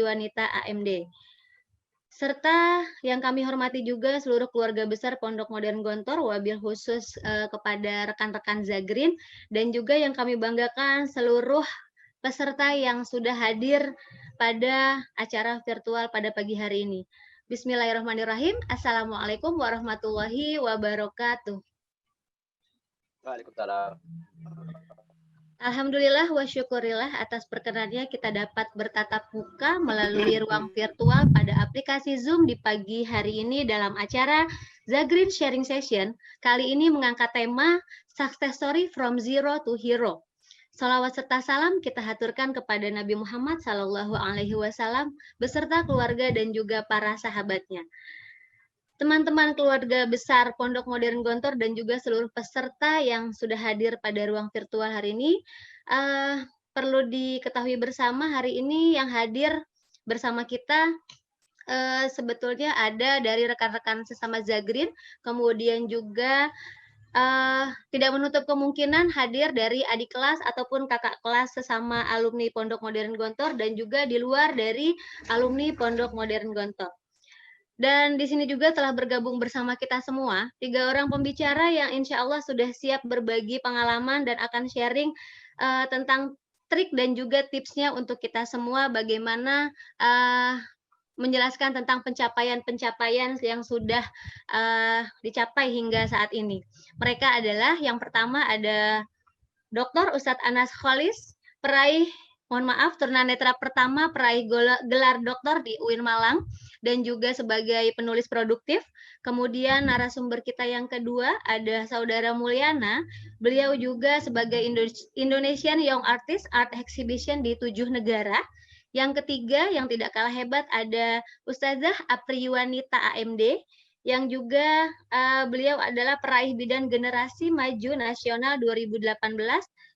Wanita AMD. Serta yang kami hormati juga seluruh keluarga besar Pondok Modern Gontor, wabil khusus kepada rekan-rekan Zagrin, dan juga yang kami banggakan seluruh peserta yang sudah hadir pada acara virtual pada pagi hari ini. Bismillahirrahmanirrahim. Assalamualaikum warahmatullahi wabarakatuh. Waalaikumsalam. Alhamdulillah wa syukurillah atas perkenannya kita dapat bertatap muka melalui ruang virtual pada aplikasi Zoom di pagi hari ini dalam acara Zagrin Sharing Session. Kali ini mengangkat tema Success Story from Zero to Hero. Salawat serta salam kita haturkan kepada Nabi Muhammad SAW beserta keluarga dan juga para sahabatnya. Teman-teman keluarga besar Pondok Modern Gontor dan juga seluruh peserta yang sudah hadir pada ruang virtual hari ini, perlu diketahui bersama hari ini yang hadir bersama kita sebetulnya ada dari rekan-rekan sesama Zagrin, kemudian juga tidak menutup kemungkinan hadir dari adik kelas ataupun kakak kelas sesama alumni Pondok Modern Gontor dan juga di luar dari alumni Pondok Modern Gontor. Dan di sini juga telah bergabung bersama kita semua, 3 orang pembicara yang insya Allah sudah siap berbagi pengalaman dan akan sharing tentang trik dan juga tipsnya untuk kita semua bagaimana menjelaskan tentang pencapaian-pencapaian yang sudah dicapai hingga saat ini. Mereka adalah yang pertama ada Dr. Ustadz Anas Kholis, peraih tunanetra pertama peraih gelar doktor di UIN Malang dan juga sebagai penulis produktif. Kemudian narasumber kita yang kedua ada Saudara Mulyana, beliau juga sebagai Indonesian Young Artist Art Exhibition di 7 negara. Yang ketiga yang tidak kalah hebat ada Ustazah Apri Wanita AMD, yang juga beliau adalah peraih bidan generasi maju nasional 2018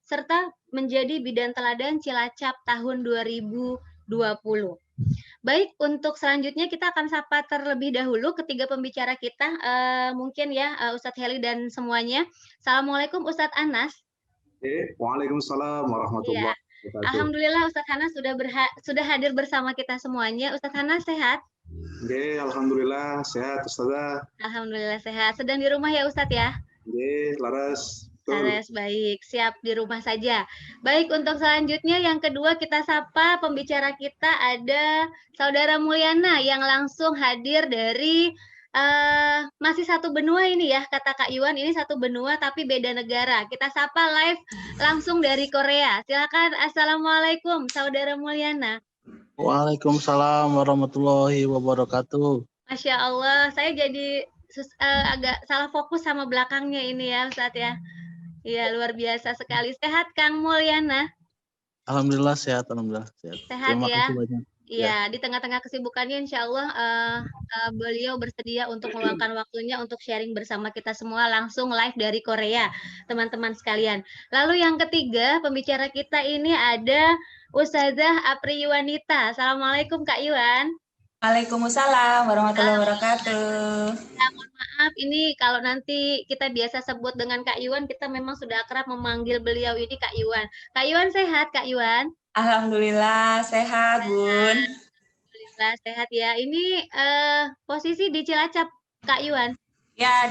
serta menjadi bidan teladan Cilacap tahun 2020. Baik, untuk selanjutnya kita akan sapa terlebih dahulu ketiga pembicara kita, mungkin ya Ustadz Heli dan semuanya. Assalamualaikum Ustadz Anas. Waalaikumsalam warahmatullahi wabarakatuh. Alhamdulillah Ustadz Anas sudah hadir bersama kita semuanya. Ustadz Anas sehat? Alhamdulillah sehat Ustazah. Alhamdulillah sehat. Sedang di rumah ya Ustadz ya? Laras. Laras, baik, siap di rumah saja. Baik, untuk selanjutnya yang kedua kita sapa pembicara kita ada Saudara Mulyana yang langsung hadir dari masih satu benua ini ya, kata Kak Iwan, ini satu benua tapi beda negara. Kita sapa live langsung dari Korea. Silakan. Assalamualaikum Saudara Mulyana. Waalaikumsalam warahmatullahi wabarakatuh. Masya Allah, saya jadi agak salah fokus sama belakangnya ini ya Ustadz ya. Iya, luar biasa sekali. Sehat Kang Mulyana? Alhamdulillah sehat, alhamdulillah sehat. Sehat Terima ya? kasih banyak. Iya, di tengah-tengah kesibukannya insya Allah beliau bersedia untuk meluangkan waktunya untuk sharing bersama kita semua langsung live dari Korea, teman-teman sekalian. Lalu yang ketiga, pembicara kita ini ada Ustazah Apri Wanita. Assalamualaikum Kak Iwan. Waalaikumsalam warahmatullahi wabarakatuh. Ya, mohon maaf, ini kalau nanti kita biasa sebut dengan Kak Iwan, kita memang sudah akrab memanggil beliau ini Kak Iwan. Kak Iwan sehat, Kak Iwan? Alhamdulillah sehat, Bun. Alhamdulillah sehat ya. Ini posisi di Cilacap, Kak Iwan? Ya,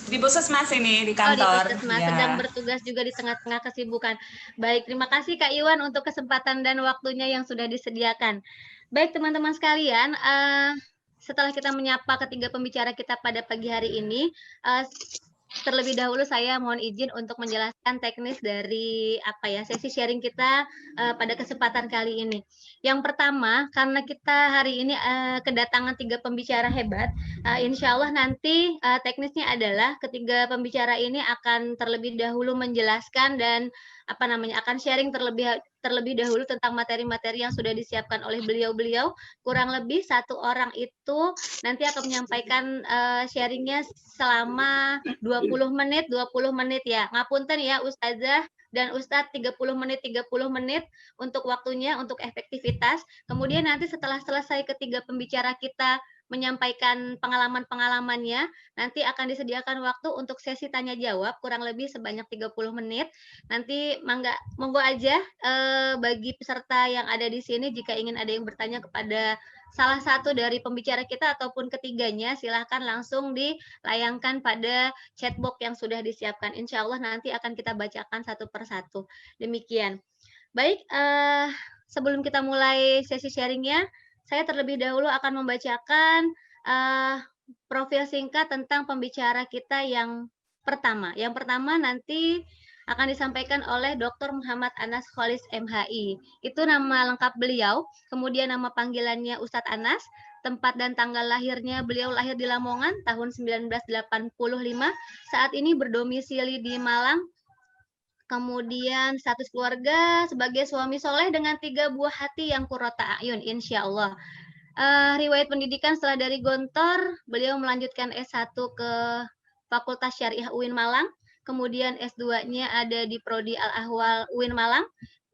di Puskesmas ini, di kantor. Di Puskesmas, ya. Sedang bertugas juga di tengah-tengah kesibukan. Baik, terima kasih Kak Iwan untuk kesempatan dan waktunya yang sudah disediakan. Baik teman-teman sekalian, setelah kita menyapa ketiga pembicara kita pada pagi hari ini, terlebih dahulu saya mohon izin untuk menjelaskan teknis dari sesi sharing kita pada kesempatan kali ini. Yang pertama, karena kita hari ini kedatangan 3 pembicara hebat, insya Allah nanti teknisnya adalah ketiga pembicara ini akan terlebih dahulu menjelaskan dan akan sharing terlebih dahulu tentang materi-materi yang sudah disiapkan oleh beliau-beliau. Kurang lebih 1 orang itu nanti akan menyampaikan sharingnya selama 20 menit ya. Ngapunten ya Ustazah dan Ustadz 30 menit untuk waktunya, untuk efektivitas. Kemudian nanti setelah selesai ketiga pembicara kita menyampaikan pengalaman-pengalamannya. Nanti akan disediakan waktu untuk sesi tanya jawab kurang lebih sebanyak 30 menit. Nanti monggo aja bagi peserta yang ada di sini jika ingin ada yang bertanya kepada salah satu dari pembicara kita ataupun ketiganya, silahkan langsung dilayangkan pada chatbox yang sudah disiapkan. Insya Allah nanti akan kita bacakan satu persatu. Demikian. Baik, sebelum kita mulai sesi sharingnya, saya terlebih dahulu akan membacakan profil singkat tentang pembicara kita yang pertama. Yang pertama nanti akan disampaikan oleh Dr. Muhammad Anas Kholis MHI. Itu nama lengkap beliau, kemudian nama panggilannya Ustadz Anas, tempat dan tanggal lahirnya beliau lahir di Lamongan tahun 1985, saat ini berdomisili di Malang. Kemudian status keluarga sebagai suami soleh dengan 3 buah hati yang qurrata a'yun, insya Allah. Riwayat pendidikan setelah dari Gontor, beliau melanjutkan S1 ke Fakultas Syariah UIN Malang, kemudian S2-nya ada di Prodi Al-Ahwal UIN Malang,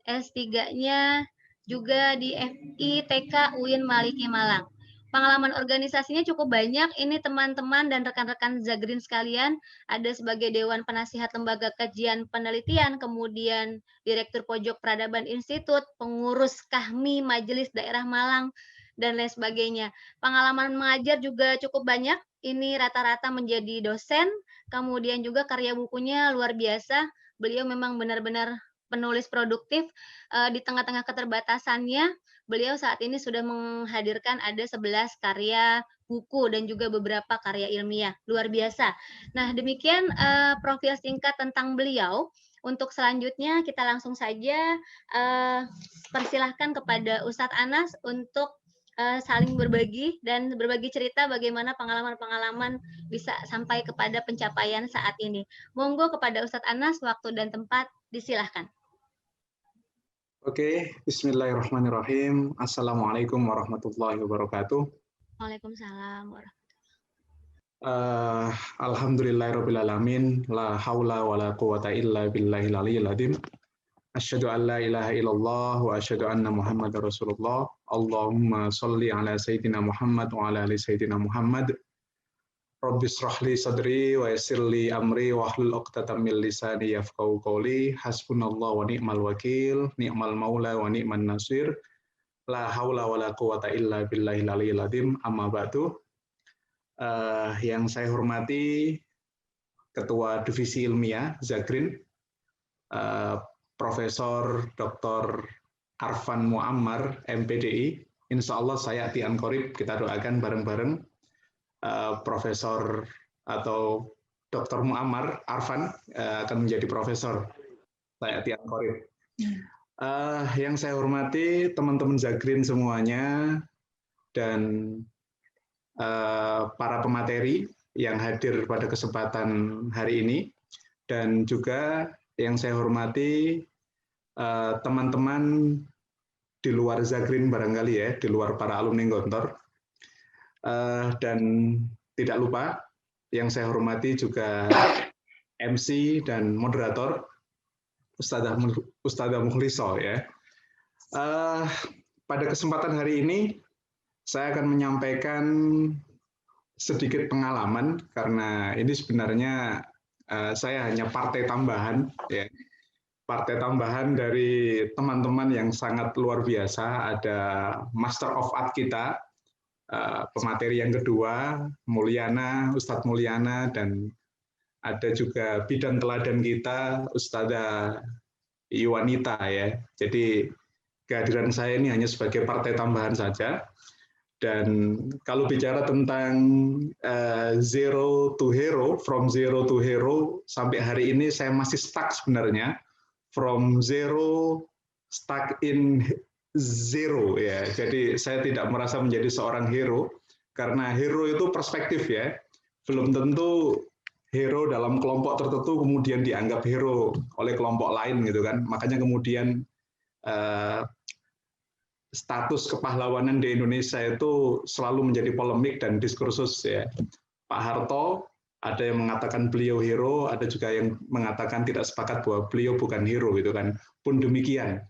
S3-nya juga di FITK UIN Maliki Malang. Pengalaman organisasinya cukup banyak, ini teman-teman dan rekan-rekan Zagrin sekalian, ada sebagai Dewan Penasihat Lembaga Kajian Penelitian, kemudian Direktur Pojok Peradaban Institut, pengurus Kahmi Majelis Daerah Malang, dan lain sebagainya. Pengalaman mengajar juga cukup banyak, ini rata-rata menjadi dosen, kemudian juga karya bukunya luar biasa, beliau memang benar-benar penulis produktif. Di tengah-tengah keterbatasannya, beliau saat ini sudah menghadirkan ada 11 karya buku dan juga beberapa karya ilmiah, luar biasa. Nah, demikian profil singkat tentang beliau. Untuk selanjutnya kita langsung saja persilahkan kepada Ustadz Anas untuk saling berbagi dan berbagi cerita bagaimana pengalaman-pengalaman bisa sampai kepada pencapaian saat ini. Monggo kepada Ustadz Anas, waktu dan tempat disilahkan. Oke, bismillahirrahmanirrahim. Assalamualaikum warahmatullahi wabarakatuh. Waalaikumsalam warahmatullahi Alhamdulillahirrabbilalamin. La haula wa la quwata illa billahil aliyyil azim. Asyhadu an la ilaha illallah wa asyhadu anna Muhammadar Rasulullah. Allahumma sholli ala sayyidina Muhammad wa ala ali sayyidina Muhammad. Rabbi shrah li sadri wa yassir li amri wa hlul 'uqdatam min lisani yafqahu qawli. Hasbunallahu wa ni'mal wakil, ni'mal maula wa ni'man nasir. La haula wa la quwata illa billahil aliyyil azim. Amma ba'du. Yang saya hormati Ketua Divisi Ilmiah Zagrin, Profesor Dr. Arfan Muammar, MPDI. Insya Allah saya Tian Qorib, kita doakan bareng-bareng Profesor atau Dr. Muammar Arfan akan menjadi Profesor. Saya Tian Qorib. Yang saya hormati teman-teman Zagrin semuanya dan para pemateri yang hadir pada kesempatan hari ini, dan juga yang saya hormati teman-teman di luar Zagrin barangkali ya, di luar para alumni Gontor. Dan tidak lupa yang saya hormati juga MC dan moderator Ustadzah Mukhliso ya. Pada kesempatan hari ini saya akan menyampaikan sedikit pengalaman karena ini sebenarnya saya hanya partai tambahan ya. Partai tambahan dari teman-teman yang sangat luar biasa. Ada Master of Art kita, pemateri yang kedua, Mulyana, Ustadz Mulyana, dan ada juga bidan teladan kita, Ustadzah Iwanita ya. Jadi kehadiran saya ini hanya sebagai partai tambahan saja. Dan kalau bicara tentang zero to hero, from zero to hero, sampai hari ini saya masih stuck sebenarnya. From zero, stuck in zero ya. Jadi saya tidak merasa menjadi seorang hero karena hero itu perspektif ya. Belum tentu hero dalam kelompok tertentu kemudian dianggap hero oleh kelompok lain gitu kan. Makanya kemudian status kepahlawanan di Indonesia itu selalu menjadi polemik dan diskursus ya. Pak Harto ada yang mengatakan beliau hero, ada juga yang mengatakan tidak sepakat bahwa beliau bukan hero gitu kan. Pun demikian.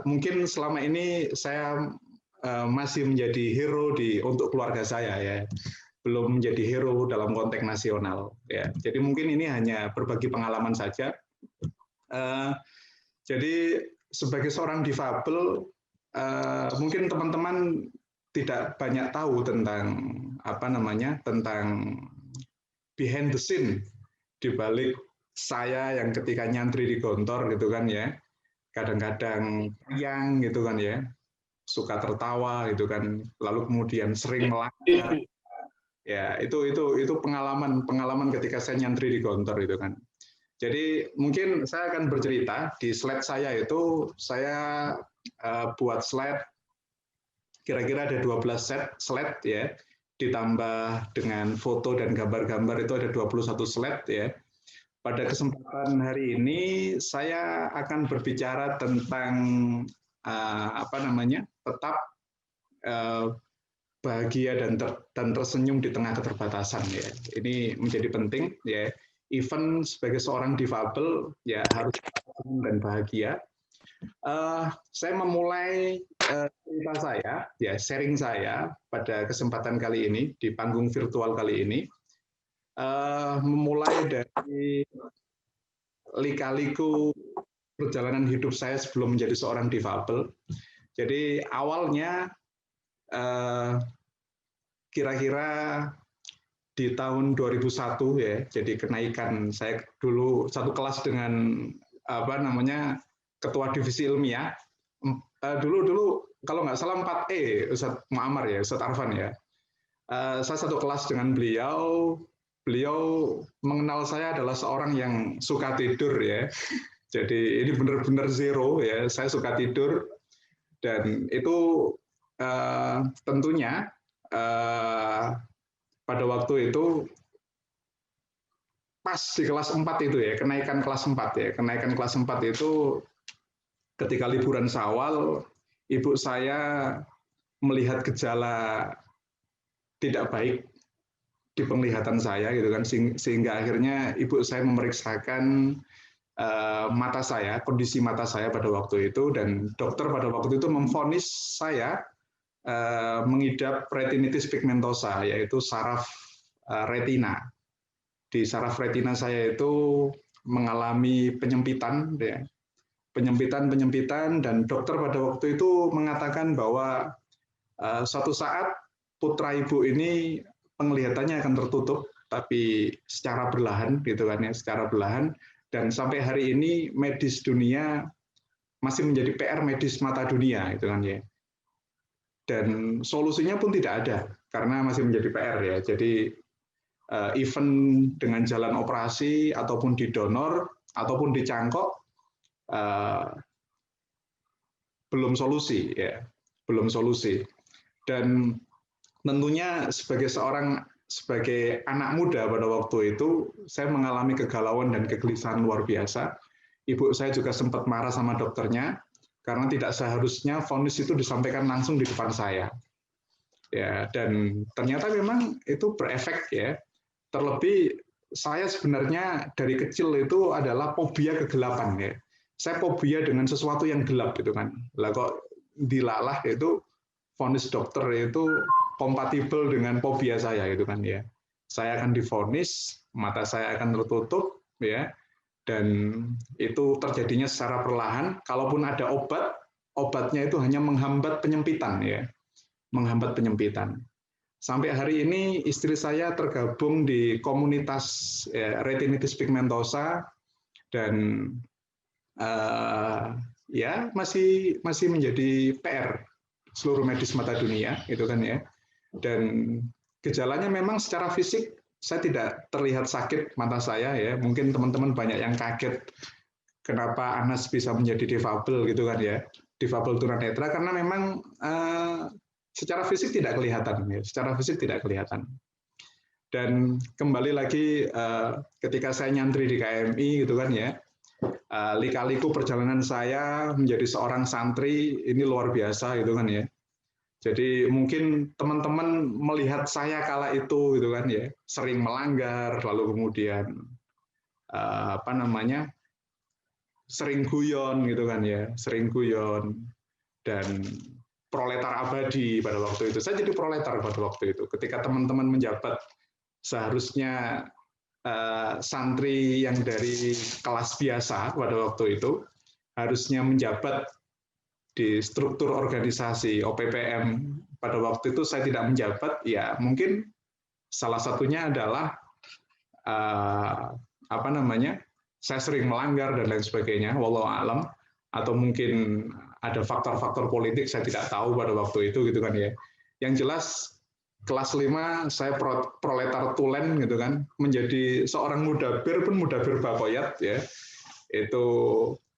Mungkin selama ini saya masih menjadi hero untuk keluarga saya ya, belum menjadi hero dalam konteks nasional ya. Jadi mungkin ini hanya berbagi pengalaman saja. Jadi sebagai seorang difabel, mungkin teman-teman tidak banyak tahu tentang tentang behind the scene di balik saya yang ketika nyantri di Gontor gitu kan ya, kadang-kadang riang gitu kan ya, suka tertawa gitu kan, lalu kemudian sering melanggar. Ya, itu pengalaman ketika saya nyantri di Gontor itu kan. Jadi mungkin saya akan bercerita di slide saya itu, saya buat slide kira-kira ada 12 set slide ya, ditambah dengan foto dan gambar-gambar itu ada 21 slide ya. Pada kesempatan hari ini saya akan berbicara tentang tetap bahagia dan tersenyum di tengah keterbatasan ya. Ini menjadi penting ya. Even sebagai seorang difabel ya harus tersenyum dan bahagia. Saya memulai cerita saya ya, sharing saya pada kesempatan kali ini di panggung virtual kali ini, memulai dari lika-liku perjalanan hidup saya sebelum menjadi seorang difabel. Jadi awalnya kira-kira di tahun 2001 ya, jadi kenaikan saya dulu satu kelas dengan ketua divisi ilmiah. Dulu kalau nggak salah 4E, Ustadz Muammar ya, Ustadz Arfan ya. Saya satu kelas dengan beliau. Beliau mengenal saya adalah seorang yang suka tidur ya. Jadi ini benar-benar zero ya. Saya suka tidur dan itu tentunya pada waktu itu pas di kelas 4 itu ya, kenaikan kelas 4 ya. Kenaikan kelas 4 itu ketika liburan Syawal, ibu saya melihat gejala tidak baik di penglihatan saya gitu kan, sehingga akhirnya ibu saya memeriksakan mata saya, kondisi mata saya pada waktu itu, dan dokter pada waktu itu memvonis saya mengidap retinitis pigmentosa, yaitu saraf retina. Di saraf retina saya itu mengalami penyempitan, ya. penyempitan, dan dokter pada waktu itu mengatakan bahwa suatu saat putra ibu ini penglihatannya akan tertutup, tapi secara perlahan, gitu kan ya, secara perlahan. Dan sampai hari ini medis dunia masih menjadi PR medis mata dunia, gitu kan ya. Dan solusinya pun tidak ada karena masih menjadi PR ya. Jadi even dengan jalan operasi ataupun didonor ataupun dicangkok belum solusi ya, belum solusi. Dan tentunya sebagai anak muda pada waktu itu saya mengalami kegalauan dan kegelisahan luar biasa. Ibu saya juga sempat marah sama dokternya karena tidak seharusnya vonis itu disampaikan langsung di depan saya. Ya, dan ternyata memang itu berefek ya. Terlebih saya sebenarnya dari kecil itu adalah fobia kegelapan ya. Saya fobia dengan sesuatu yang gelap gitu kan. Lah kok dilalah itu vonis dokter itu kompatibel dengan fobia saya gitu kan ya. Saya akan divonis, mata saya akan tertutup ya. Dan itu terjadinya secara perlahan. Kalaupun ada obat, obatnya itu hanya menghambat penyempitan ya, menghambat penyempitan. Sampai hari ini istri saya tergabung di komunitas retinitis pigmentosa dan ya masih menjadi PR seluruh medis mata dunia, gitu kan ya. Dan gejalanya memang secara fisik saya tidak terlihat sakit mata saya ya. Mungkin teman-teman banyak yang kaget kenapa Anas bisa menjadi difabel gitu kan ya. Difabel tunanetra karena memang secara fisik tidak kelihatan ya. Secara fisik tidak kelihatan. Dan kembali lagi ketika saya nyantri di KMI gitu kan ya. Lika-liku perjalanan saya menjadi seorang santri ini luar biasa gitu kan ya. Jadi mungkin teman-teman melihat saya kala itu gitu kan ya, sering melanggar, lalu kemudian sering guyon gitu kan ya, sering guyon, dan proletar abadi pada waktu itu. Saya jadi proletar pada waktu itu. Ketika teman-teman menjabat, seharusnya santri yang dari kelas biasa pada waktu itu harusnya menjabat di struktur organisasi OPPM. Pada waktu itu saya tidak menjabat, ya mungkin salah satunya adalah saya sering melanggar dan lain sebagainya, wallahu alam, atau mungkin ada faktor-faktor politik saya tidak tahu pada waktu itu gitu kan ya. Yang jelas kelas 5 saya proletar tulen gitu kan, menjadi seorang mudabir pun mudabir bakoyat ya. Itu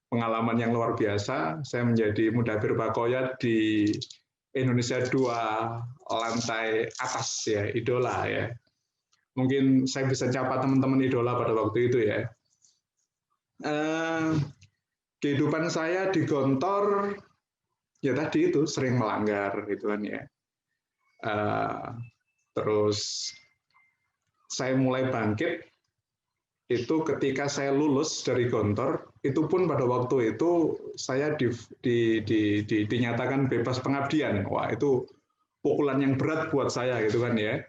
pengalaman yang luar biasa. Saya menjadi mudabir bakoyat di Indonesia 2 lantai atas ya, idola ya. Mungkin saya bisa capa teman-teman idola pada waktu itu ya. Kehidupan saya di Gontor ya tadi itu sering melanggar gitu kan ya. Terus saya mulai bangkit itu ketika saya lulus dari Gontor, itu pun pada waktu itu saya dinyatakan bebas pengabdian. Wah, itu pukulan yang berat buat saya gitu kan ya.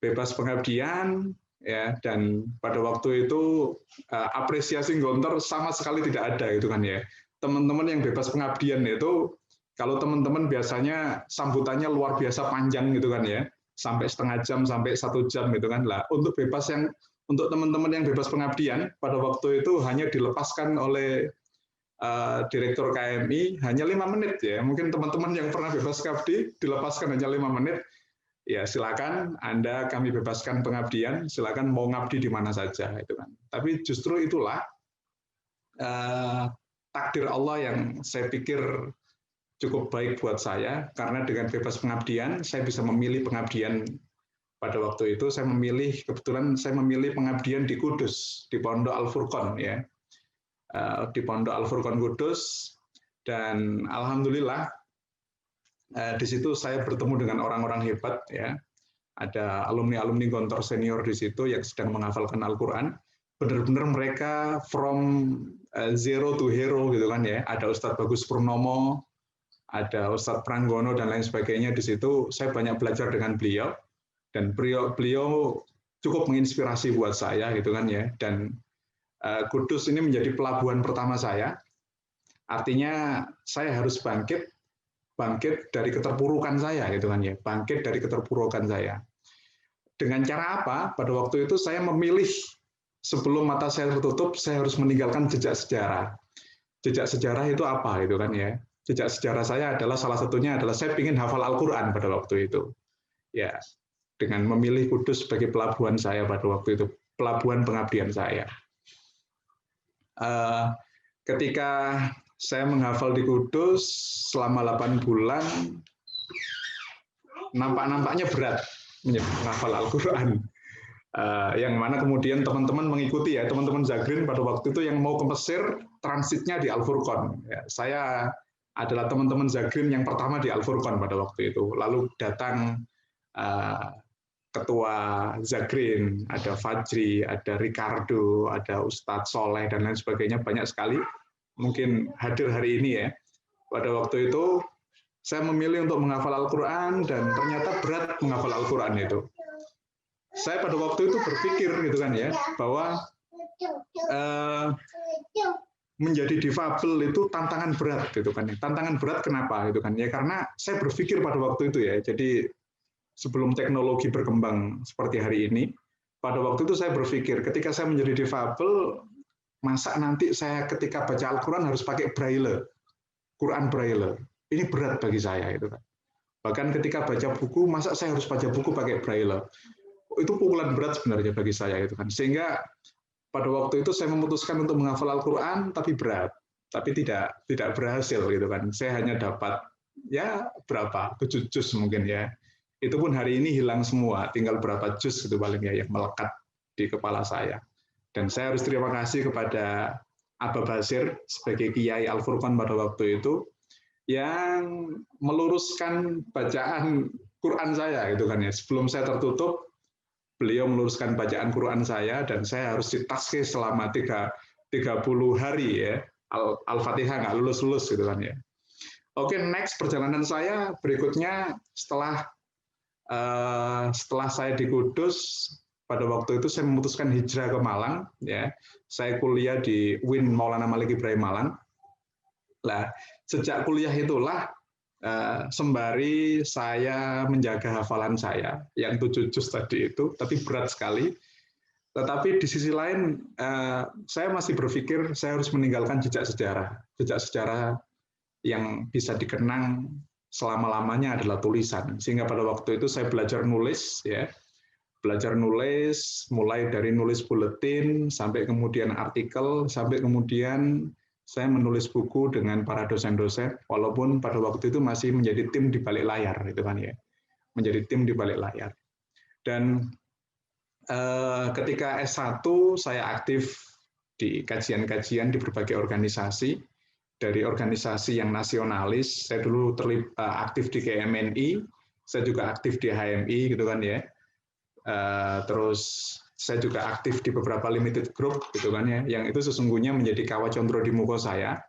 Bebas pengabdian ya, dan pada waktu itu apresiasi Gontor sama sekali tidak ada gitu kan ya. Teman-teman yang bebas pengabdian itu, kalau teman-teman biasanya sambutannya luar biasa panjang gitu kan ya, sampai setengah jam sampai 1 jam gitu kan lah. Untuk teman-teman yang bebas pengabdian pada waktu itu hanya dilepaskan oleh Direktur KMI hanya 5 menit ya. Mungkin teman-teman yang pernah bebas pengabdi dilepaskan hanya 5 menit. Ya silakan Anda kami bebaskan pengabdian, silakan mau ngabdi di mana saja itu kan. Tapi justru itulah takdir Allah yang saya pikir cukup baik buat saya, karena dengan bebas pengabdian saya bisa memilih pengabdian. Pada waktu itu kebetulan saya memilih pengabdian di Kudus, di Pondok Al-Furqon ya. Di Pondok Al-Furqon Kudus, dan alhamdulillah di situ saya bertemu dengan orang-orang hebat ya. Ada alumni-alumni Gontor senior di situ yang sedang menghafalkan Al-Qur'an. Benar-benar mereka from zero to hero gitu kan ya. Ada Ustadz Bagus Purnomo, ada Ustadz Pranggono dan lain sebagainya di situ. Saya banyak belajar dengan beliau, dan beliau cukup menginspirasi buat saya gitu kan ya. Dan Kudus ini menjadi pelabuhan pertama saya. Artinya saya harus bangkit dari keterpurukan saya gitu kan ya, bangkit dari keterpurukan saya. Dengan cara apa? Pada waktu itu saya memilih, sebelum mata saya tertutup, saya harus meninggalkan jejak sejarah. Jejak sejarah itu apa gitu kan ya? Jejak sejarah saya adalah salah satunya adalah saya ingin hafal Al-Qur'an pada waktu itu. Ya, dengan memilih Kudus sebagai pelabuhan saya pada waktu itu, pelabuhan pengabdian saya. Ketika saya menghafal di Kudus selama 8 bulan, nampaknya berat menghafal Al-Qur'an. Yang mana kemudian teman-teman mengikuti ya, teman-teman Zagrin pada waktu itu yang mau ke Mesir, transitnya di Al-Furqon. Ya, saya adalah teman-teman Zagrin yang pertama di Al-Furqon pada waktu itu. Lalu datang Ketua Zagrin, ada Fajri, ada Ricardo, ada Ustadz Soleh, dan lain sebagainya, banyak sekali. Mungkin hadir hari ini ya. Pada waktu itu saya memilih untuk menghafal Al-Qur'an, dan ternyata berat menghafal Al-Qur'an itu. Saya pada waktu itu berpikir gitu kan ya, bahwa menjadi difabel itu tantangan berat gitu kan. Tantangan berat kenapa gitu kan? Ya karena saya berpikir pada waktu itu ya. Jadi sebelum teknologi berkembang seperti hari ini, pada waktu itu saya berpikir ketika saya menjadi difabel, masa nanti saya ketika baca Al-Qur'an harus pakai braille, Quran braille. Ini berat bagi saya itu kan. Bahkan ketika baca buku, masa saya harus baca buku pakai braille. Itu pukulan berat sebenarnya bagi saya itu kan. Sehingga pada waktu itu saya memutuskan untuk menghafal Al-Qur'an, tapi berat, tapi tidak berhasil gitu kan. Saya hanya dapat ya berapa 7 juz mungkin ya. Itu pun hari ini hilang semua, tinggal berapa juz itu paling ya yang melekat di kepala saya. Dan saya harus terima kasih kepada Abba Basir sebagai Kiai Al-Furqon pada waktu itu yang meluruskan bacaan Quran saya gitu kan ya. Sebelum saya tertutup, beliau meluruskan bacaan Quran saya, dan saya harus ditaskih selama 30 hari ya. Al-Fatihah nggak lulus gitu kan ya. Oke, next perjalanan saya berikutnya setelah saya di Kudus, pada waktu itu saya memutuskan hijrah ke Malang. Ya, saya kuliah di UIN Maulana Malik Ibrahim Malang. Nah, sejak kuliah itulah sembari saya menjaga hafalan saya yang 7 juz tadi itu, tapi berat sekali. Tetapi di sisi lain, saya masih berpikir saya harus meninggalkan jejak sejarah yang bisa dikenang selama-lamanya adalah tulisan. Sehingga pada waktu itu saya belajar nulis, ya, mulai dari nulis buletin sampai kemudian artikel, sampai kemudian saya menulis buku dengan para dosen-dosen, walaupun pada waktu itu masih menjadi tim di balik layar, itu kan ya, menjadi tim di balik layar. Dan ketika S1 saya aktif di kajian-kajian di berbagai organisasi, dari organisasi yang nasionalis, saya dulu aktif di GMNI, saya juga aktif di HMI, gitu kan ya. Terus saya juga aktif di beberapa limited group, gitu kan ya, yang itu sesungguhnya menjadi kawacondro di muka saya.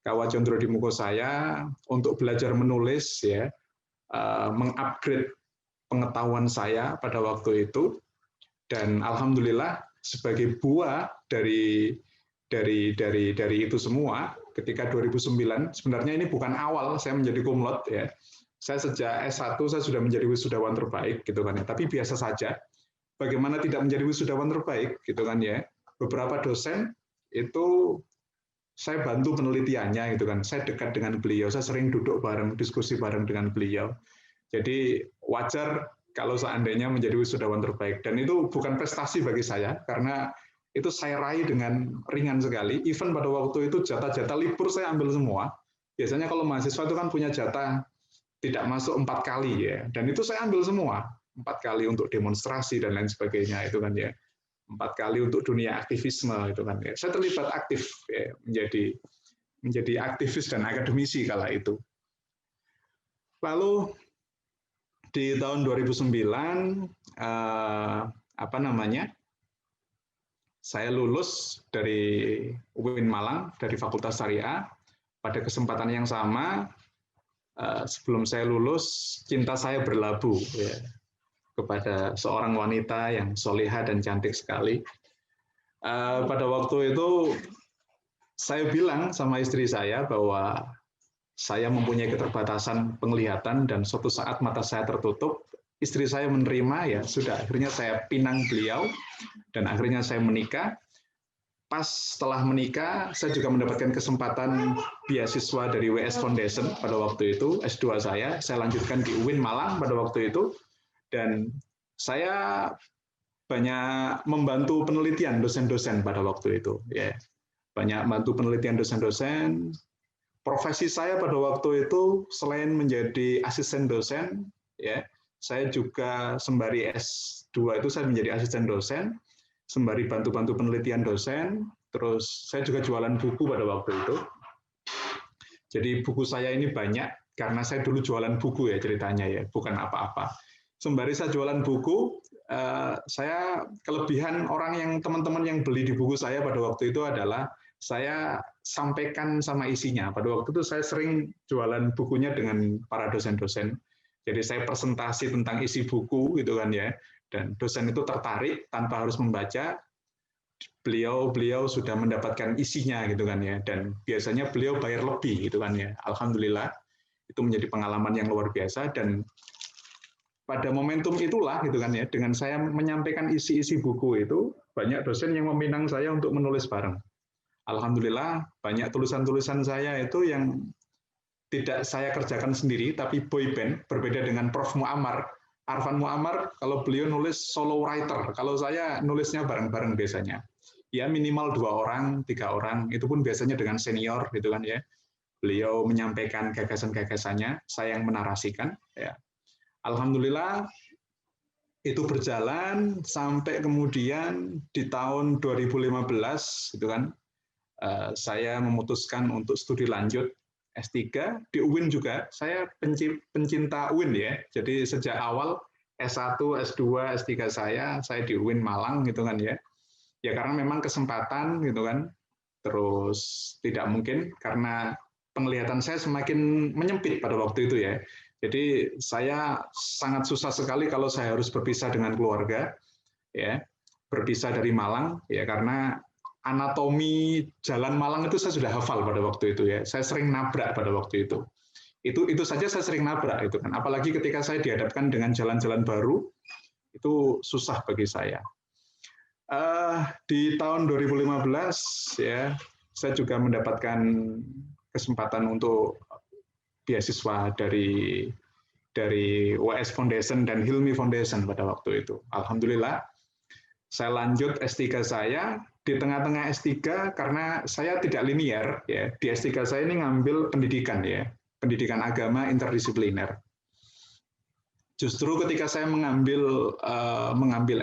Kawacondro di muka saya untuk belajar menulis, ya, mengupgrade pengetahuan saya pada waktu itu, dan alhamdulillah sebagai buah dari itu semua, ketika 2009, sebenarnya ini bukan awal saya menjadi cum laude, ya. Saya sejak S1 saya sudah menjadi wisudawan terbaik, gitu kan ya. Tapi biasa saja. Bagaimana tidak menjadi wisudawan terbaik, gitu kan ya. Beberapa dosen itu saya bantu penelitiannya, gitu kan. Saya dekat dengan beliau, saya sering duduk bareng, diskusi bareng dengan beliau. Jadi wajar kalau seandainya menjadi wisudawan terbaik, dan itu bukan prestasi bagi saya karena itu saya raih dengan ringan sekali. Even pada waktu itu jatah-jatah libur saya ambil semua. Biasanya kalau mahasiswa itu kan punya jatah tidak masuk 4 kali, ya, dan itu saya ambil semua, 4 kali untuk demonstrasi dan lain sebagainya, itu kan ya, 4 kali untuk dunia aktivisme, itu kan ya. Saya terlibat aktif, ya, menjadi aktivis dan akademisi kala itu. Lalu di tahun 2009 saya lulus dari UIN Malang, dari Fakultas Syariah. Pada kesempatan yang sama, sebelum saya lulus, cinta saya berlabuh, ya, kepada seorang wanita yang soleha dan cantik sekali. Pada waktu itu, saya bilang sama istri saya bahwa saya mempunyai keterbatasan penglihatan dan suatu saat mata saya tertutup. Istri saya menerima, ya sudah, akhirnya saya pinang beliau dan akhirnya saya menikah. Pas setelah menikah, saya juga mendapatkan kesempatan beasiswa dari WS Foundation pada waktu itu, S2 saya lanjutkan di UIN Malang pada waktu itu, dan saya banyak membantu penelitian dosen-dosen pada waktu itu, ya, banyak bantu penelitian dosen-dosen. Profesi saya pada waktu itu selain menjadi asisten dosen, ya, saya juga sembari S2 itu saya menjadi asisten dosen, sembari bantu-bantu penelitian dosen, terus saya juga jualan buku pada waktu itu. Jadi buku saya ini banyak karena saya dulu jualan buku, ya, ceritanya, ya, bukan apa-apa. Sembari saya jualan buku, saya kelebihan orang yang teman-teman yang beli di buku saya pada waktu itu adalah saya sampaikan sama isinya. Pada waktu itu saya sering jualan bukunya dengan para dosen-dosen. Jadi saya presentasi tentang isi buku, gitu kan ya. Dan dosen itu tertarik tanpa harus membaca. Beliau sudah mendapatkan isinya, gitu kan ya. Dan biasanya beliau bayar lebih, gitu kan ya. Alhamdulillah itu menjadi pengalaman yang luar biasa, dan pada momentum itulah, gitu kan ya, dengan saya menyampaikan isi-isi buku itu, banyak dosen yang meminang saya untuk menulis bareng. Alhamdulillah banyak tulisan-tulisan saya itu yang tidak saya kerjakan sendiri, tapi boy band, berbeda dengan Prof. Muammar. Arfan Muammar, kalau beliau nulis solo writer, kalau saya nulisnya bareng-bareng biasanya. Ya minimal 2 orang, 3 orang, itu pun biasanya dengan senior, gitu kan ya. Beliau menyampaikan gagasan-gagasannya, saya yang menarasikan. Ya. Alhamdulillah itu berjalan sampai kemudian di tahun 2015, gitu kan, saya memutuskan untuk studi lanjut S3 di UIN juga. Saya pencinta UIN, ya. Jadi sejak awal S1, S2, S3 saya di UIN Malang, gitu kan ya. Ya karena memang kesempatan, gitu kan. Terus tidak mungkin karena penglihatan saya semakin menyempit pada waktu itu ya. Jadi saya sangat susah sekali kalau saya harus berpisah dengan keluarga, ya, berpisah dari Malang, ya, karena anatomi jalan Malang itu saya sudah hafal pada waktu itu ya. Saya sering nabrak pada waktu itu. Itu saja saya sering nabrak itu kan. Apalagi ketika saya dihadapkan dengan jalan-jalan baru, itu susah bagi saya. Di tahun 2015 ya, saya juga mendapatkan kesempatan untuk beasiswa dari WS Foundation dan Hilmi Foundation pada waktu itu. Alhamdulillah, saya lanjut S3 saya. Di tengah-tengah S3, karena saya tidak linear, ya, di S3 saya ini ngambil pendidikan, ya, pendidikan agama interdisipliner. Justru ketika saya mengambil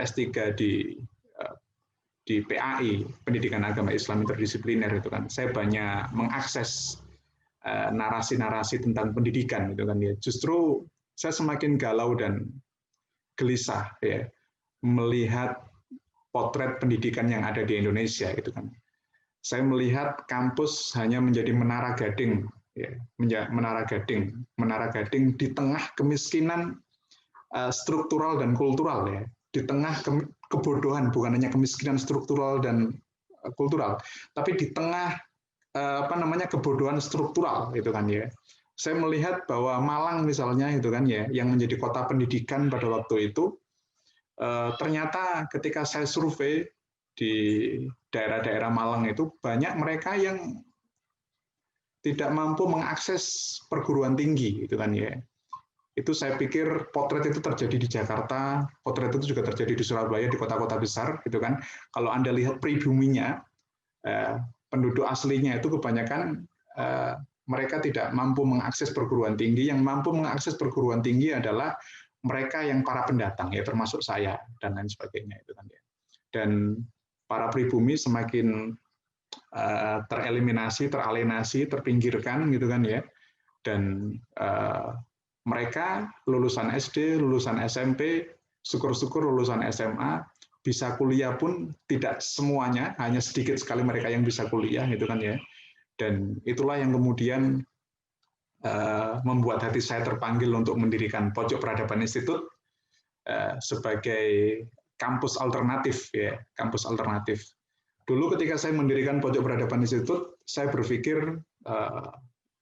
S3 di PAI, Pendidikan Agama Islam Interdisipliner itu kan, saya banyak mengakses narasi-narasi tentang pendidikan itu kan ya. Justru saya semakin galau dan gelisah ya melihat potret pendidikan yang ada di Indonesia itu kan. Saya melihat kampus hanya menjadi menara gading ya, menara gading di tengah kemiskinan struktural dan kultural ya, di tengah kebodohan, bukan hanya kemiskinan struktural dan kultural, tapi di tengah kebodohan struktural itu kan ya. Saya melihat bahwa Malang misalnya itu kan ya, yang menjadi kota pendidikan pada waktu itu, ternyata ketika saya survei di daerah-daerah Malang itu banyak mereka yang tidak mampu mengakses perguruan tinggi itu kan ya. Itu saya pikir potret itu terjadi di Jakarta, potret itu juga terjadi di Surabaya, di kota-kota besar gitu kan. Kalau Anda lihat pribuminya, penduduk aslinya itu kebanyakan mereka tidak mampu mengakses perguruan tinggi. Yang mampu mengakses perguruan tinggi adalah mereka yang para pendatang ya, termasuk saya dan lain sebagainya itu kan ya. Dan para pribumi semakin tereliminasi, teralienasi, terpinggirkan gitu kan ya. Dan mereka lulusan SD, lulusan SMP, syukur-syukur lulusan SMA, bisa kuliah pun tidak semuanya, hanya sedikit sekali mereka yang bisa kuliah gitu kan ya. Dan itulah yang kemudian membuat hati saya terpanggil untuk mendirikan Pojok Peradaban Institute sebagai kampus alternatif ya, kampus alternatif. Dulu ketika saya mendirikan Pojok Peradaban Institute, saya berpikir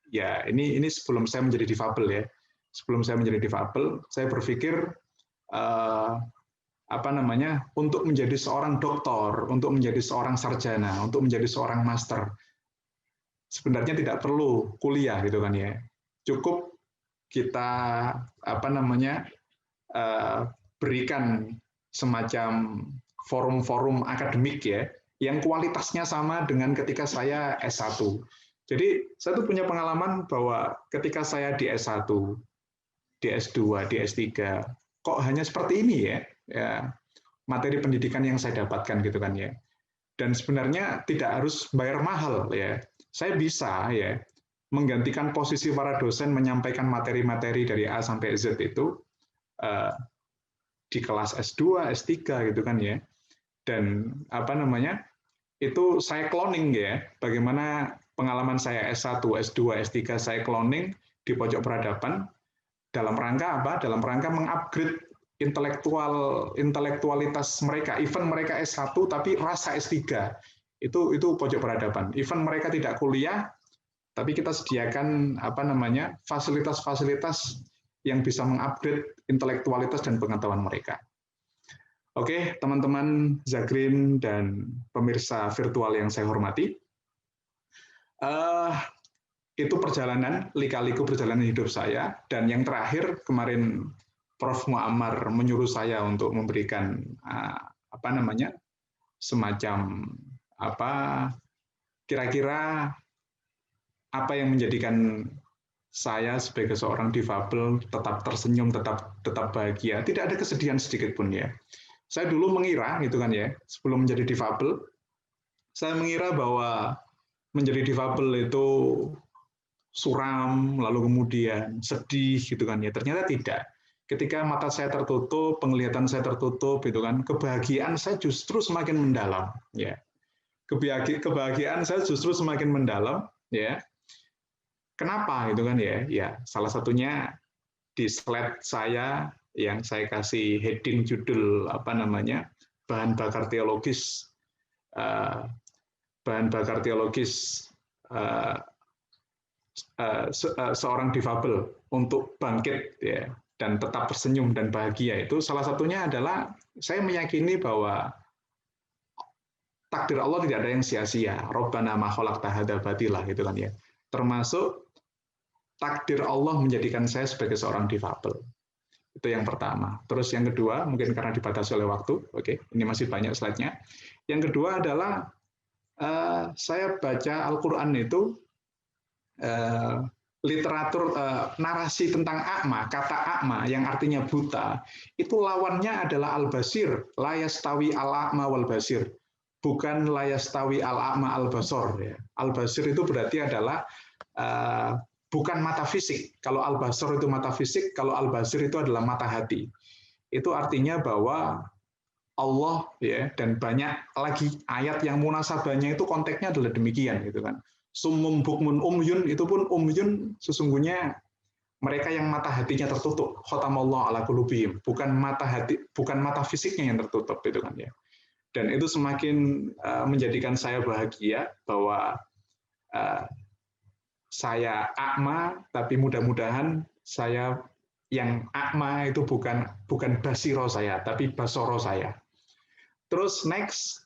ya ini sebelum saya menjadi difabel ya. Sebelum saya menjadi difabel, saya berpikir untuk menjadi seorang doktor, untuk menjadi seorang sarjana, untuk menjadi seorang master, sebenarnya tidak perlu kuliah gitu kan ya. Cukup kita berikan semacam forum-forum akademik ya, yang kualitasnya sama dengan ketika saya S1. Jadi saya tuh punya pengalaman bahwa ketika saya di S1, di S2, di S3, kok hanya seperti ini ya, materi pendidikan yang saya dapatkan gitu kan ya. Dan sebenarnya tidak harus bayar mahal ya. Saya bisa ya menggantikan posisi para dosen menyampaikan materi-materi dari A sampai Z itu di kelas S2, S3 gitu kan ya. Dan itu saya cloning ya. Bagaimana pengalaman saya S1, S2, S3 saya cloning di Pojok Peradaban dalam rangka apa? Dalam rangka mengupgrade intelektualitas mereka, even mereka S1 tapi rasa S3. Itu Pojok Peradaban. Even mereka tidak kuliah, tapi kita sediakan fasilitas-fasilitas yang bisa mengupgrade intelektualitas dan pengetahuan mereka. Oke, teman-teman Zagrin dan pemirsa virtual yang saya hormati, itu perjalanan, lika-liku perjalanan hidup saya. Dan yang terakhir kemarin Prof. Muammar menyuruh saya untuk memberikan semacam kira-kira apa yang menjadikan saya sebagai seorang difabel tetap tersenyum, tetap bahagia, tidak ada kesedihan sedikit pun ya. Saya dulu mengira gitu kan ya, sebelum menjadi difabel, saya mengira bahwa menjadi difabel itu suram, lalu kemudian sedih gitu kan ya. Ternyata tidak. Ketika mata saya tertutup, penglihatan saya tertutup gitu kan, kebahagiaan saya justru semakin mendalam ya. Kebahagiaan saya justru semakin mendalam ya. Kenapa gitu kan ya? Ya, salah satunya di slide saya yang saya kasih heading judul apa namanya? Bahan bakar teologis seorang difabel untuk bangkit ya dan tetap tersenyum dan bahagia. Itu salah satunya adalah saya meyakini bahwa takdir Allah tidak ada yang sia-sia. Rabbana ma khalaqta hadza batila gitu kan ya. Termasuk takdir Allah menjadikan saya sebagai seorang difabel. Itu yang pertama. Terus yang kedua, mungkin karena dibatasi oleh waktu, oke, ini masih banyak slide-nya. Yang kedua adalah saya baca Al-Quran itu literatur narasi tentang a'ma, kata a'ma yang artinya buta, itu lawannya adalah al-basir, la yastawi al-a'ma wal basir. Bukan la yastawi al-a'ma al-basor. Ya. Al-basir itu berarti adalah bukan mata fisik. Kalau al-basor itu mata fisik, kalau al-basir itu adalah mata hati. Itu artinya bahwa Allah ya dan banyak lagi ayat yang munasabahnya itu konteksnya adalah demikian gitu kan. Summum bukmun umyun itu pun umyun sesungguhnya mereka yang mata hatinya tertutup. Khotamallahu ala qulubihim, bukan mata hati, bukan mata fisiknya yang tertutup itu kan ya. Dan itu semakin menjadikan saya bahagia bahwa saya a'ma, tapi mudah-mudahan saya yang a'ma itu bukan basiro saya, tapi basoro saya. Terus next,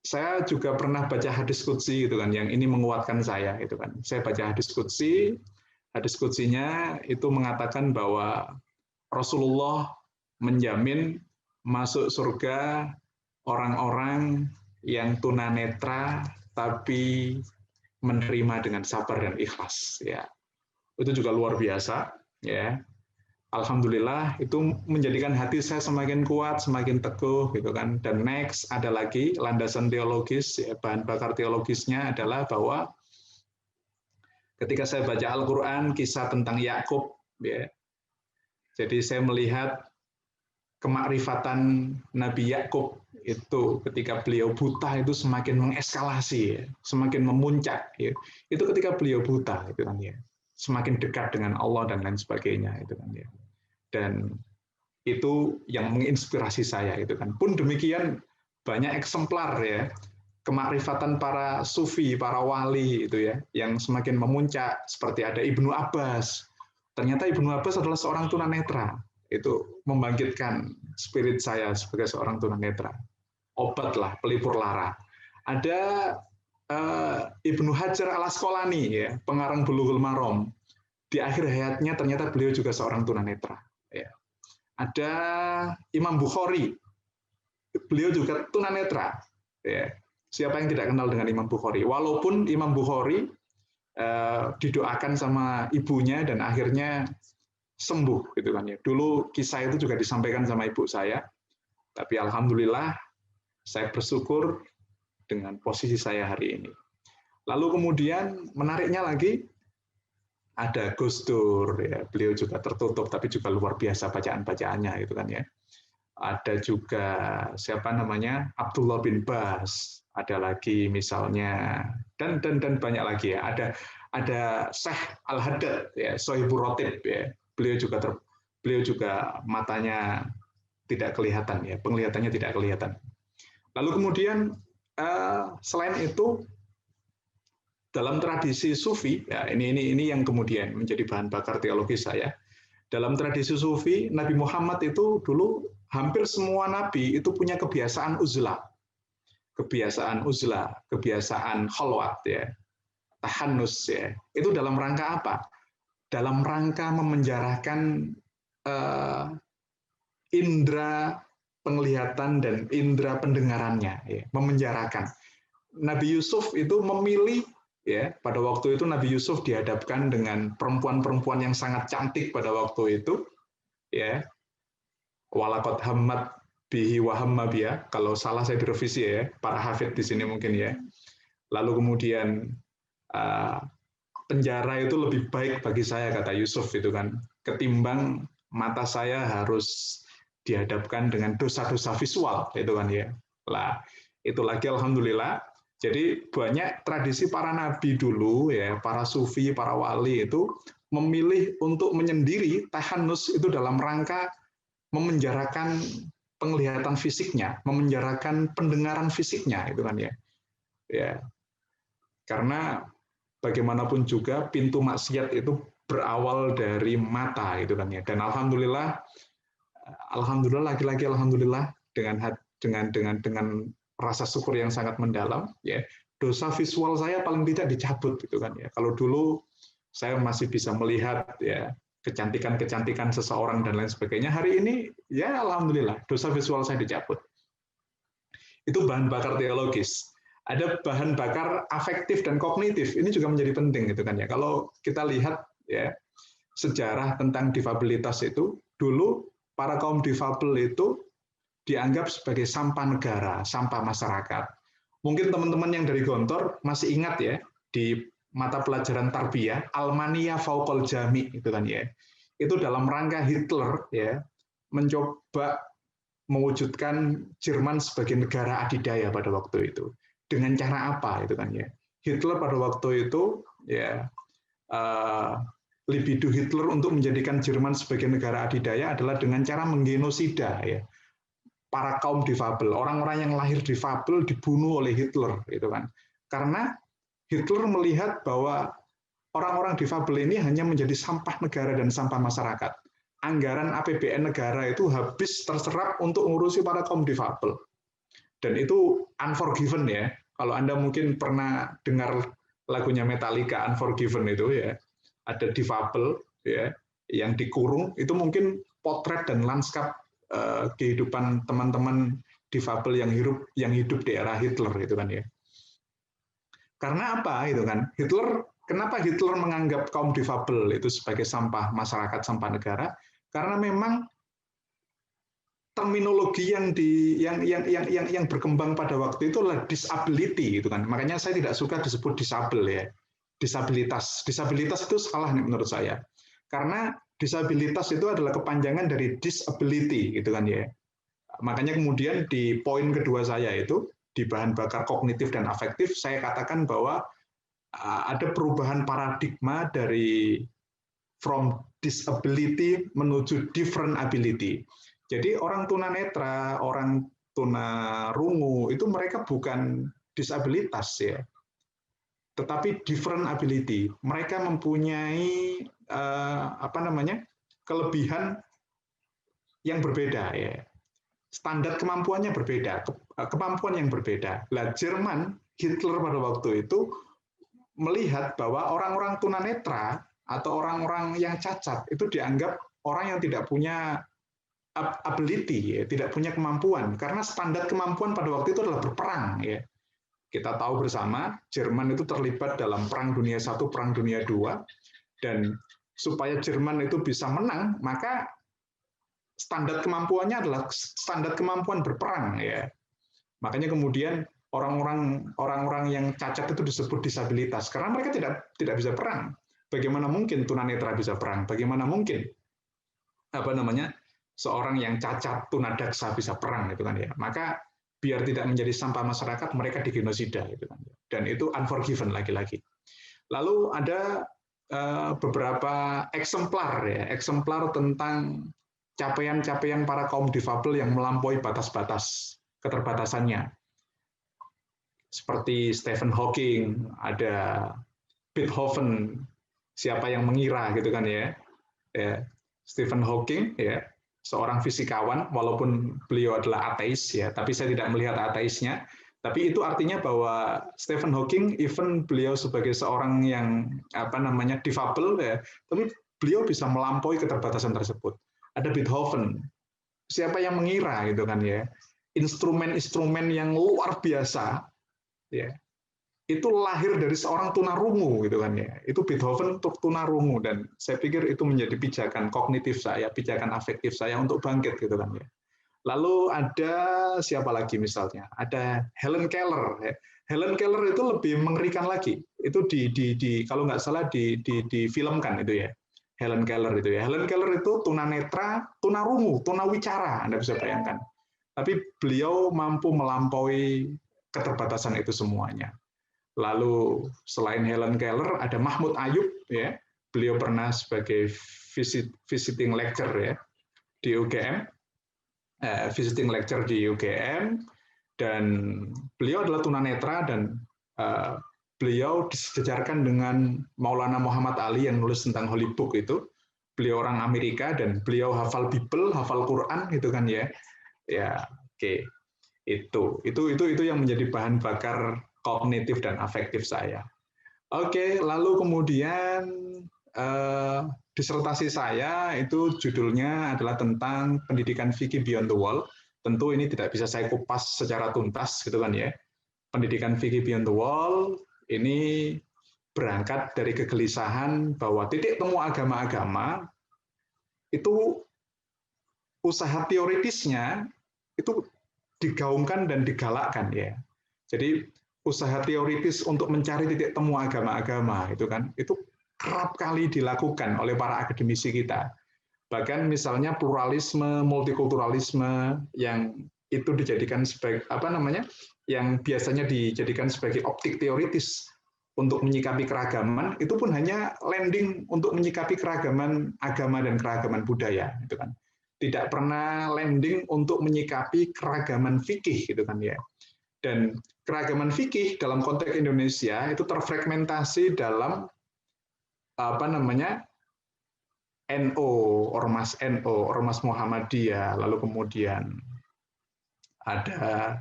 saya juga pernah baca hadis qudsi gitu kan, yang ini menguatkan saya gitu kan. Saya baca hadis qudsnya itu mengatakan bahwa Rasulullah menjamin masuk surga orang-orang yang tunanetra tapi menerima dengan sabar dan ikhlas ya. Itu juga luar biasa ya. Alhamdulillah itu menjadikan hati saya semakin kuat, semakin teguh gitu kan. Dan next ada lagi landasan teologis ya, bahan bakar teologisnya adalah bahwa ketika saya baca Al-Qur'an kisah tentang Yakub ya. Jadi saya melihat kemakrifatan Nabi Yakub itu ketika beliau buta itu semakin mengeskalasi ya, semakin memuncak ya. Itu ketika beliau buta itu kan ya, semakin dekat dengan Allah dan lain sebagainya itu kan ya. Dan itu yang menginspirasi saya itu kan. Pun demikian banyak eksemplar ya kemakrifatan para sufi, para wali itu ya yang semakin memuncak seperti ada Ibnu Abbas. Ternyata Ibnu Abbas adalah seorang tunanetra. Itu membangkitkan spirit saya sebagai seorang tunanetra. Obat lah, pelipur lara. Ada Ibnu Hajar al-Asqalani, ya, pengarang Bulughul Maram. Di akhir hayatnya ternyata beliau juga seorang tunanetra. Ya. Ada Imam Bukhari, beliau juga tunanetra. Ya. Siapa yang tidak kenal dengan Imam Bukhari? Walaupun Imam Bukhari didoakan sama ibunya dan akhirnya sembuh gitu kan ya. Dulu kisah itu juga disampaikan sama ibu saya. Tapi alhamdulillah saya bersyukur dengan posisi saya hari ini. Lalu kemudian menariknya lagi ada Gus Dur ya. Beliau juga tertutup tapi juga luar biasa bacaan-bacaannya itu kan ya. Ada juga siapa namanya? Abdullah bin Bas. Ada lagi misalnya dan banyak lagi ya. Ada Syekh Al-Haddad ya, Sohibur Rotib ya. Beliau juga matanya tidak kelihatan ya, penglihatannya tidak kelihatan. Lalu kemudian selain itu dalam tradisi sufi ya, ini yang kemudian menjadi bahan bakar teologi saya. Dalam tradisi sufi Nabi Muhammad itu dulu hampir semua nabi itu punya kebiasaan uzlah. Kebiasaan khalwat ya. Tahannus ya. Itu dalam rangka apa? Dalam rangka memenjarakan indera penglihatan dan indera pendengarannya, ya, memenjarakan. Nabi Yusuf itu memilih, ya, pada waktu itu Nabi Yusuf dihadapkan dengan perempuan-perempuan yang sangat cantik pada waktu itu, ya. Walaqad hammat bihi wa hamma biha. Kalau salah saya direvisi ya, para hafid di sini mungkin ya. Lalu kemudian penjara itu lebih baik bagi saya, kata Yusuf itu kan, ketimbang mata saya harus dihadapkan dengan dosa-dosa visual itu kan ya. Lah, itu lagi alhamdulillah Jadi banyak tradisi para nabi dulu ya, para sufi, para wali itu memilih untuk menyendiri tahanus itu dalam rangka memenjarakan penglihatan fisiknya, memenjarakan pendengaran fisiknya itu kan ya. Ya. Karena bagaimanapun juga pintu maksiat itu berawal dari mata itu kan ya. Dan alhamdulillah lagi-lagi alhamdulillah dengan rasa syukur yang sangat mendalam ya, dosa visual saya paling tidak dicabut gitu kan ya. Kalau dulu saya masih bisa melihat ya kecantikan seseorang dan lain sebagainya, hari ini ya alhamdulillah dosa visual saya dicabut. Itu bahan bakar teologis. Ada bahan bakar afektif dan kognitif, ini juga menjadi penting gitu kan ya. Kalau kita lihat ya sejarah tentang difabilitas itu, dulu para kaum difabel itu dianggap sebagai sampah negara, sampah masyarakat. Mungkin teman-teman yang dari Gontor masih ingat ya, di mata pelajaran tarbiyah, Almania Fauqal Jami itu kan ya. Itu dalam rangka Hitler ya, mencoba mewujudkan Jerman sebagai negara adidaya pada waktu itu. Dengan cara apa itu kan ya? Hitler pada waktu itu ya libido Hitler untuk menjadikan Jerman sebagai negara adidaya adalah dengan cara menggenosida ya para kaum difabel, orang-orang yang lahir difabel dibunuh oleh Hitler, gitu kan? Karena Hitler melihat bahwa orang-orang difabel ini hanya menjadi sampah negara dan sampah masyarakat. Anggaran APBN negara itu habis terserap untuk ngurusi para kaum difabel. Dan itu Unforgiven ya. Kalau Anda mungkin pernah dengar lagunya Metallica Unforgiven itu ya, ada difabel ya yang dikurung, itu mungkin potret dan lanskap kehidupan teman-teman difabel yang hidup di era Hitler itu kan ya. Karena apa itu kan? Kenapa Hitler menganggap kaum difabel itu sebagai sampah masyarakat, sampah negara? Karena memang terminologi yang berkembang pada waktu itu adalah disability itu kan. Makanya saya tidak suka disebut disabel ya. Disabilitas itu salah nih menurut saya. Karena disabilitas itu adalah kepanjangan dari disability gitu kan ya. Makanya kemudian di poin kedua saya itu di bahan bakar kognitif dan afektif saya katakan bahwa ada perubahan paradigma dari from disability menuju different ability. Jadi orang tunanetra, orang tunarungu itu mereka bukan disabilitas ya. Tetapi different ability. Mereka mempunyai kelebihan yang berbeda ya. Standar kemampuannya berbeda, kemampuan yang berbeda. Lah Jerman, Hitler pada waktu itu melihat bahwa orang-orang tunanetra atau orang-orang yang cacat itu dianggap orang yang tidak punya ability, ya, tidak punya kemampuan. Karena standar kemampuan pada waktu itu adalah berperang ya. Kita tahu bersama Jerman itu terlibat dalam Perang Dunia I, Perang Dunia II, dan supaya Jerman itu bisa menang, maka standar kemampuannya adalah standar kemampuan berperang ya. Makanya kemudian orang-orang yang cacat itu disebut disabilitas karena mereka tidak bisa perang. Bagaimana mungkin tunanetra bisa perang? Bagaimana mungkin seorang yang cacat tunadaksa bisa perang itu kan ya. Maka biar tidak menjadi sampah masyarakat mereka digenosida itu kan. Dan itu Unforgiven lagi-lagi. Lalu ada beberapa eksemplar tentang capaian-capaian para kaum difabel yang melampaui batas-batas keterbatasannya. Seperti Stephen Hawking, ada Beethoven, siapa yang mengira gitu kan ya. Stephen Hawking ya, seorang fisikawan walaupun beliau adalah ateis ya, tapi saya tidak melihat ateisnya. Tapi itu artinya bahwa Stephen Hawking, even beliau sebagai seorang yang difabel ya, tapi beliau bisa melampaui keterbatasan tersebut. Ada Beethoven, siapa yang mengira gitu kan ya, instrumen-instrumen yang luar biasa ya, itu lahir dari seorang tunarungu gitu kan ya. Itu Beethoven untuk tunarungu dan saya pikir itu menjadi pijakan kognitif saya, pijakan afektif saya untuk bangkit gitu kan ya. Lalu ada siapa lagi misalnya? Ada Helen Keller. Helen Keller itu lebih mengerikan lagi. Itu kalau nggak salah difilmkan itu ya. Helen Keller itu ya. Helen Keller itu tunanetra, tunarungu, tunawicara, Anda bisa bayangkan. Tapi beliau mampu melampaui keterbatasan itu semuanya. Lalu selain Helen Keller ada Mahmud Ayub, ya, beliau pernah sebagai visiting lecturer ya di UGM, visiting lecturer di UGM, dan beliau adalah tunanetra dan beliau disejarkan dengan Maulana Muhammad Ali yang nulis tentang Holy Book itu. Beliau orang Amerika dan beliau hafal Bible, hafal Quran gitu kan ya. Ya, oke. Itu yang menjadi bahan bakar kognitif dan afektif saya. Oke, lalu kemudian disertasi saya itu judulnya adalah tentang pendidikan fikih beyond the wall. Tentu ini tidak bisa saya kupas secara tuntas gitu kan ya. Pendidikan fikih beyond the wall ini berangkat dari kegelisahan bahwa titik temu agama-agama itu usaha teoritisnya itu digaungkan dan digalakkan ya. Jadi usaha teoritis untuk mencari titik temu agama-agama itu kan itu kerap kali dilakukan oleh para akademisi kita. Bahkan misalnya pluralisme, multikulturalisme yang itu dijadikan sebagai yang biasanya dijadikan sebagai optik teoritis untuk menyikapi keragaman, itu pun hanya landing untuk menyikapi keragaman agama dan keragaman budaya, gitu kan. Tidak pernah landing untuk menyikapi keragaman fikih, gitu kan ya. Dan keragaman fikih dalam konteks Indonesia itu terfragmentasi dalam NO, Ormas Muhammadiyah, lalu kemudian ada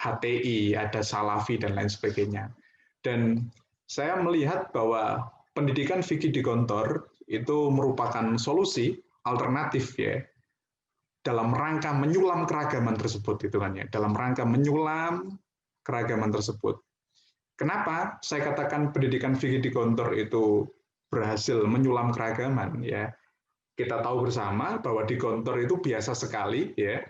HTI, ada Salafi dan lain sebagainya. Dan saya melihat bahwa pendidikan fikih di Gontor itu merupakan solusi alternatif ya dalam rangka menyulam keragaman tersebut itu kan ya, dalam rangka menyulam keragaman tersebut. Kenapa saya katakan pendidikan fikih di Gontor itu berhasil menyulam keragaman ya? Kita tahu bersama bahwa di Gontor itu biasa sekali ya.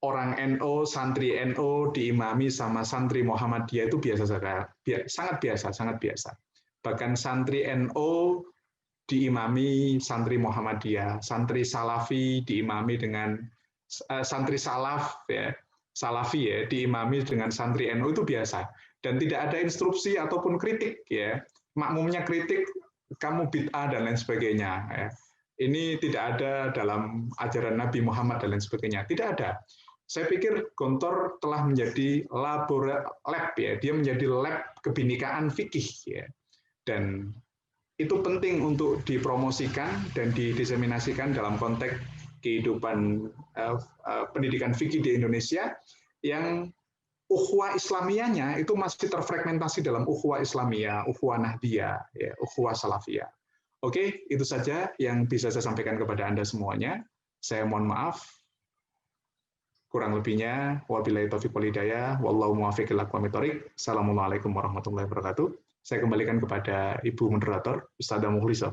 Orang NO, santri NO diimami sama santri Muhammadiyah itu biasa sekali, sangat biasa. Bahkan santri NO diimami santri Muhammadiyah, santri Salafi diimami dengan santri Salaf ya, Salafi ya, diimami dengan santri NO itu biasa. Dan tidak ada instruksi ataupun kritik ya, makmumnya kritik kamu bid'ah dan lain sebagainya ya. Ini tidak ada dalam ajaran Nabi Muhammad dan lain sebagainya, tidak ada. Saya pikir Gontor telah menjadi lab ya, dia menjadi lab kebinekaan fikih ya. Dan itu penting untuk dipromosikan dan didiseminasikan dalam konteks kehidupan pendidikan fikih di Indonesia yang ukhuwah Islamiyahnya itu masih terfragmentasi dalam ukhuwah Islamiyah, ukhuwah Nahdiyah, ya, ukhuwah Salafiyah. Oke, itu saja yang bisa saya sampaikan kepada Anda semuanya. Saya mohon maaf. Kurang lebihnya, wabillahi taufiq wal hidayah, wallahu muwaffiq ila aqwamit thoriq. Assalamualaikum warahmatullahi wabarakatuh. Saya kembalikan kepada Ibu Moderator, Ustadzah Mukhlisah.